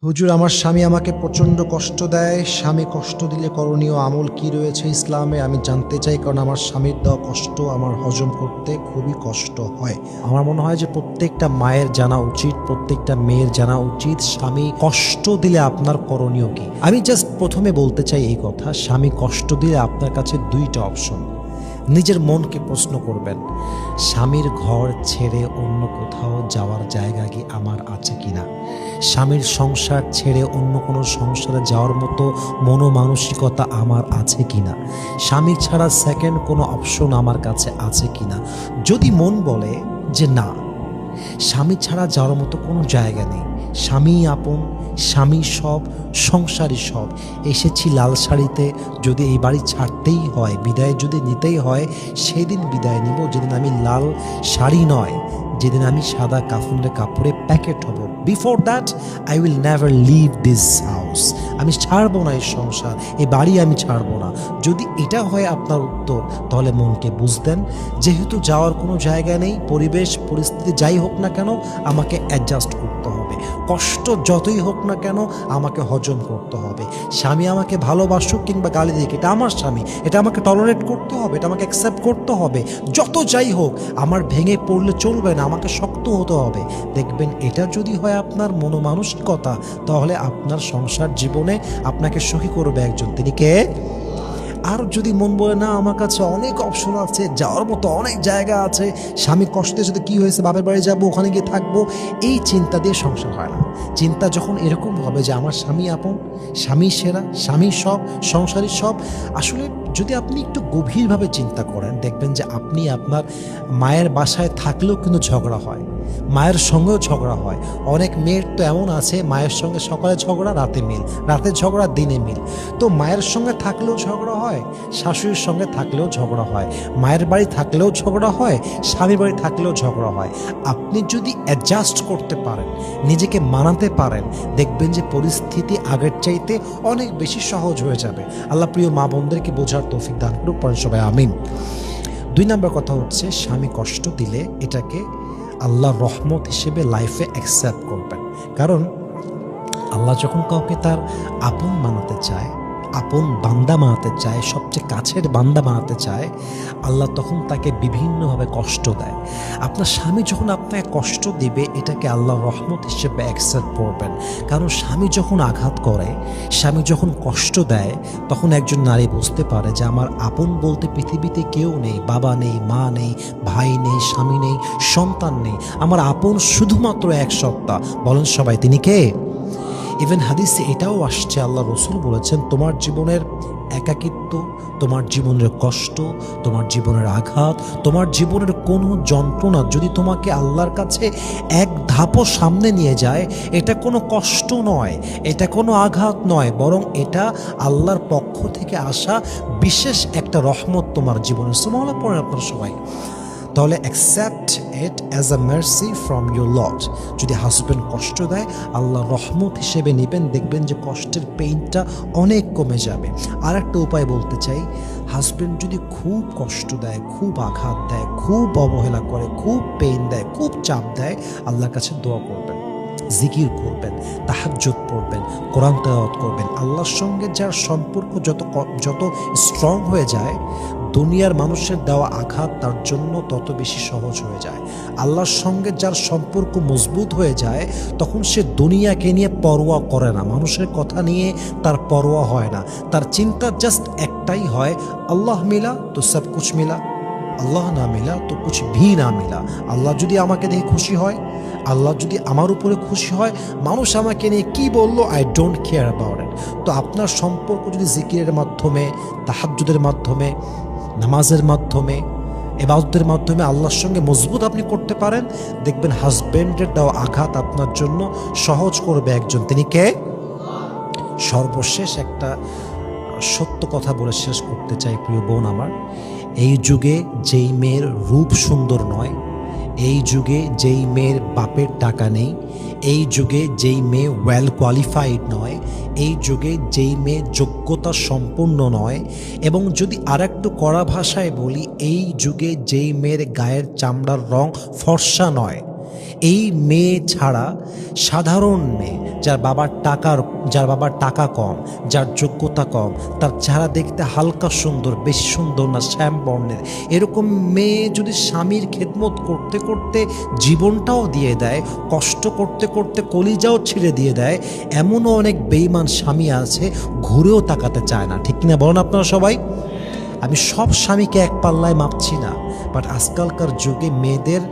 হুজুর, আমার স্বামী আমাকে প্রচণ্ড কষ্ট দেয়। স্বামী কষ্ট দিলে করণীয় আমল কি রয়েছে ইসলামে আমি জানতে চাই, কারণ আমার স্বামীর দেওয়া কষ্ট আমার হজম করতে খুবই কষ্ট হয়। আমার মনে হয় যে প্রত্যেকটা মায়ের জানা উচিত, প্রত্যেকটা মেয়ের জানা উচিত স্বামী কষ্ট দিলে আপনার করণীয় কি। আমি জাস্ট প্রথমে বলতে চাই এই কথা, স্বামী কষ্ট দিলে আপনার কাছে দুইটা অপশন। নিজের মনকে প্রশ্ন করবেন, স্বামীর ঘর ছেড়ে অন্য কোথাও যাওয়ার জায়গা কি আমার আছে কিনা, স্বামীর সংসার ছেড়ে অন্য কোনো সংসারে যাওয়ার মতো মনোমানসিকতা আমার আছে কিনা, স্বামী ছাড়া সেকেন্ড কোনো অপশন আমার কাছে আছে কিনা। যদি মন বলে যে না, স্বামী ছাড়া যাওয়ার মতো কোনো জায়গা নেই, স্বামী আপন, স্বামী সব, সংসারই সব, এসেছি লাল শাড়িতে, যদি এই বাড়ি ছাড়তেই হয়, বিদায় যদি নিতেই হয়, সেদিন বিদায় নিব যেদিন আমি লাল শাড়ি নয়, যেদিন আমি সাদা কাফনের কাপড়ে প্যাকেট হব। Before that I will never leave this house. আমি ছাড়বো না এই সংসার, এই বাড়ি আমি ছাড়বো না। যদি এটা হয় আপনার উত্তর, তাহলে মনকে বুঝতেন যেহেতু যাওয়ার কোনো জায়গা নেই, পরিবেশ পরিস্থিতি যাই হোক না কেন আমাকে অ্যাডজাস্ট করতে হবে, কষ্ট যতই হোক না কেন আমাকে হজম করতে হবে। স্বামী আমাকে ভালোবাসুক কিংবা গালি দিক, এটা আমার স্বামী, এটা আমাকে টলারেট করতে হবে, এটা আমাকে অ্যাকসেপ্ট করতে হবে। যত যাই হোক আমার ভেঙে পড়লে চলবে না, আমাকে শক্ত হতে হবে। দেখবেন এটা যদি হয় আপনার মনোমানসিকতা, তাহলে আপনার সংসার জীবনে আপনাকে সুখী করবে একজন, তিনি কে? আর যদি মন বলে না আমার কাছে অনেক অপশন আছে, যাওয়ার মতো অনেক জায়গা আছে, স্বামী কষ্টে সাথে কী হয়েছে, বাপের বাড়ি যাবো, ওখানে গিয়ে থাকবো, এই চিন্তা দিয়ে সংসার হয় না। চিন্তা যখন এরকম হবে যে আমার স্বামী আপন, স্বামী সেরা, স্বামী সব, সংসারী সব, আসলে যদি আপনি একটু গভীরভাবে চিন্তা করেন দেখবেন যে আপনি আপনার মায়ের বাসায় থাকলেও কিন্তু ঝগড়া হয়, মায়ের সঙ্গেও ঝগড়া হয়। অনেক মেয়ের তো এমন আছে মায়ের সঙ্গে সকালে ঝগড়া, রাতে মিল, রাতে ঝগড়া, দিনে মিল। তো মায়ের সঙ্গে থাকলেও ঝগড়া হয়, শাশুড়ির সঙ্গে থাকলেও ঝগড়া হয়, মায়ের বাড়ি থাকলেও ঝগড়া হয়, স্বামীর বাড়ি থাকলেও ঝগড়া হয়। আপনি যদি অ্যাডজাস্ট করতে পারেন, নিজেকে মানাতে পারেন, দেখবেন যে পরিস্থিতি আগের চাইতে অনেক বেশি সহজ হয়ে যাবে। আল্লাহ প্রিয় মা বোনদেরকে বোঝার তৌফিক দান করুক, পড়েন সবাই আমিন। 2 নম্বর কথা হচ্ছে, স্বামী কষ্ট দিলে এটাকে আল্লাহর রহমত হিসেবে লাইফে অ্যাকসেপ্ট করবেন। কারণ আল্লাহ যখন কাউকে তার আপন বানাতে চায়, আপন বান্দা বানাতে চায়, সবচেয়ে কাছের বান্দা বানাতে চায়, আল্লাহ তখন তাকে বিভিন্নভাবে কষ্ট দেয়। আপনার স্বামী যখন আপনাকে কষ্ট দিবে, এটাকে আল্লাহর রহমত হিসেবে অ্যাকসেপ্ট করবেন। কারণ স্বামী যখন আঘাত করে, স্বামী যখন কষ্ট দেয়, তখন একজন নারী বুঝতে পারে যে আমার আপন বলতে পৃথিবীতে কেউ নেই, বাবা নেই, মা নেই, ভাই নেই, স্বামী নেই, সন্তান নেই, আমার আপন শুধুমাত্র এক সত্তা। বলেন সবাই, তিনি কে? ইভেন হাদিসে এটাও আসছে, আল্লাহ রসুল বলেছেন তোমার জীবনের একাকিত্ব, তোমার জীবনের কষ্ট, তোমার জীবনের আঘাত, তোমার জীবনের কোনো যন্ত্রণা যদি তোমাকে আল্লাহর কাছে এক ধাপও সামনে নিয়ে যায়, এটা কোনো কষ্ট নয়, এটা কোনো আঘাত নয়, বরং এটা আল্লাহর পক্ষ থেকে আসা বিশেষ একটা রহমত তোমার জীবনে। সুবহানাল্লাহ পড়েন আপনারা সবাই। তাহলে accept it as a mercy from your lord. যদি হাজব্যান্ড কষ্ট দেয়, আল্লাহর রহমত হিসেবে নেবেন, দেখবেন যে কষ্টের পেইনটা অনেক কমে যাবে। আর একটা উপায় বলতে চাই, হাজব্যান্ড যদি খুব কষ্ট দেয়, খুব আঘাত দেয়, খুব অবহেলা করে, খুব পেইন দেয়, খুব চাপ দেয়, আল্লাহর কাছে দোয়া করবেন, জিকির করবেন, তাহাজ্জুদ পড়বেন, কোরআন তেলাওয়াত করবেন। আল্লাহর সঙ্গে যার সম্পর্ক যত স্ট্রং হয়ে যায়, দুনিয়ার মানুষের দেওয়া আঘাত তার জন্য তত বেশি সহজ হয়ে যায়। আল্লাহর সঙ্গে যার সম্পর্ক মজবুত হয়ে যায়, তখন সে দুনিয়াকে নিয়ে পরোয়া করে না, মানুষের কথা নিয়ে তার পরোয়া হয় না। তার চিন্তা জাস্ট একটাই হয়, আল্লাহ মিলা তো সব কুছ মিলা, আল্লাহ না মিলা তো কুছ ভি না মিলা। আল্লাহ যদি আমাকে দেখে খুশি হয়, আল্লাহ যদি আমার উপরে খুশি হয়, মানুষ আমাকে নিয়ে কি বললো, I don't care about it. তো আপনার সম্পর্ক যদি জিকিরের মাধ্যমে, তাহাজ্জুদের মাধ্যমে, নামাজের মাধ্যমে, ইবাদতের মাধ্যমে আল্লাহর সঙ্গে মজবুত আপনি করতে পারেন, দেখবেন হাজব্যান্ডের দেওয়া আঘাত আপনার জন্য সহজ করবে একজন, তিনি কে? সর্বশেষ একটা সত্য কথা বলে শেষ করতে চাই প্রিয় বোন আমার, এই যুগে যেই মেয়ের রূপ সুন্দর নয়, এই যুগে যেই মেয়ের বাপের টাকা নেই, এই যুগে যেই মেয়ে ওয়েল কোয়ালিফাইড নয়, এই যুগে যেই মেয়ে যোগ্যতা সম্পন্ন নয়, এবং যদি আরেকটু কড়া ভাষায় বলি, এই যুগে যেই মেয়ের গায়ের চামড়ার রং ফর্সা নয়, এই মেয়ে ছাড়া সাধারণ মেয়ে যার বাবার টাকা কম, যার যোগ্যতা কম, তার চেহারা দেখতে হালকা সুন্দর, বেশি সুন্দর না, শ্যাম বর্ণের, এরকম মেয়ে যদি স্বামীর খেদমত করতে করতে জীবনটাও দিয়ে দেয়, কষ্ট করতে করতে কলিজাও ছিঁড়ে দিয়ে দেয়, এমনও অনেক বেঈমান স্বামী আছে ঘুরেও তাকাতে চায় না। ঠিক কিনা বলেন আপনারা সবাই? আমি সব স্বামীকে এক পাল্লায় মাপছি না, বাট আজকালকার যুগে মেয়েদের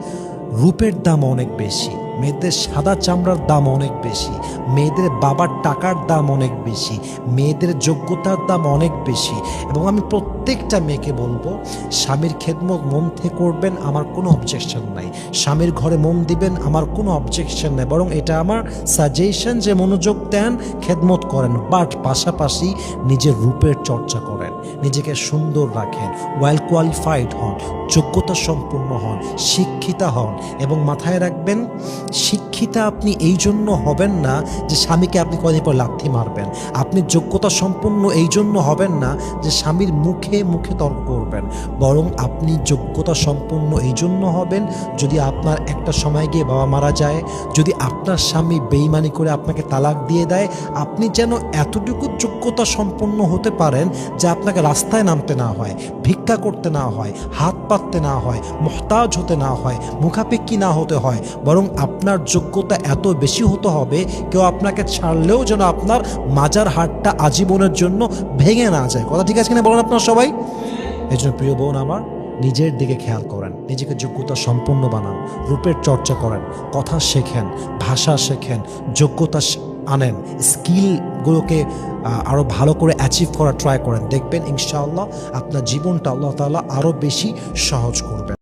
রূপের দাম অনেক বেশি, মেয়েদের সাদা চামড়ার দাম অনেক বেশি, মেয়েদের বাবার টাকার দাম অনেক বেশি, মেয়েদের যোগ্যতার দাম অনেক বেশি। এবং আমি প্রত্যেকটা মেয়েকে বলবো, স্বামীর খেদমত মন থেকে করবেন, আমার কোনো অবজেকশন নাই। স্বামীর ঘরে মন দিবেন, আমার কোনো অবজেকশন নেই, বরং এটা আমার সাজেশন যে মনোযোগ দেন, খেদমত করেন, বাট পাশাপাশি নিজের রূপের চর্চা করেন, নিজেকে সুন্দর রাখেন, ওয়েল কোয়ালিফাইড হন, যোগ্যতা সম্পন্ন হন, শিক্ষিতা হন। এবং মাথায় রাখবেন, শিক্ষিতা আপনি এই জন্য হবেন না যে স্বামীকে আপনি কদিন পর লাথি মারবেন, আপনি যোগ্যতা সম্পন্ন এই জন্য হবেন না যে স্বামীর মুখে মুখে তর্ক করবেন, বরং আপনি যোগ্যতা সম্পন্ন এই জন্য হবেন যদি আপনার একটা সময় গিয়ে বাবা মারা যায়, যদি আপনার স্বামী বেইমানি করে আপনাকে তালাক দিয়ে দেয়, আপনি যেন এতটুকু যোগ্যতা সম্পন্ন হতে পারেন যে আপনাকে রাস্তায় নামতে না হয়, ভিক্ষা করতে না হয়, হাত পাততে না হয়, মুহতাজ হতে না হয়, মুখাপেক্ষী না হতে হয়, বরং আপনার যোগ্যতা এত বেশি হতে হবে কেউ আপনাকে ছাড়লেও যেন আপনার মাজার হাড়টা আজীবনের জন্য ভেঙে না যায়। কথা ঠিক আছে কিনা বলেন আপনারা সবাই? এই জন্য প্রিয় বোন আমার, নিজের দিকে খেয়াল করেন, নিজেকে যোগ্যতা সম্পন্ন বানান, রূপের চর্চা করেন, কথা শেখেন, ভাষা শেখেন, যোগ্যতা আনেন, স্কিলগুলোকে আরও ভালো করে অ্যাচিভ করা ট্রাই করেন। দেখবেন ইনশাআল্লাহ আপনার জীবনটা আল্লাহ তাআলা আরও বেশি সহজ করবেন।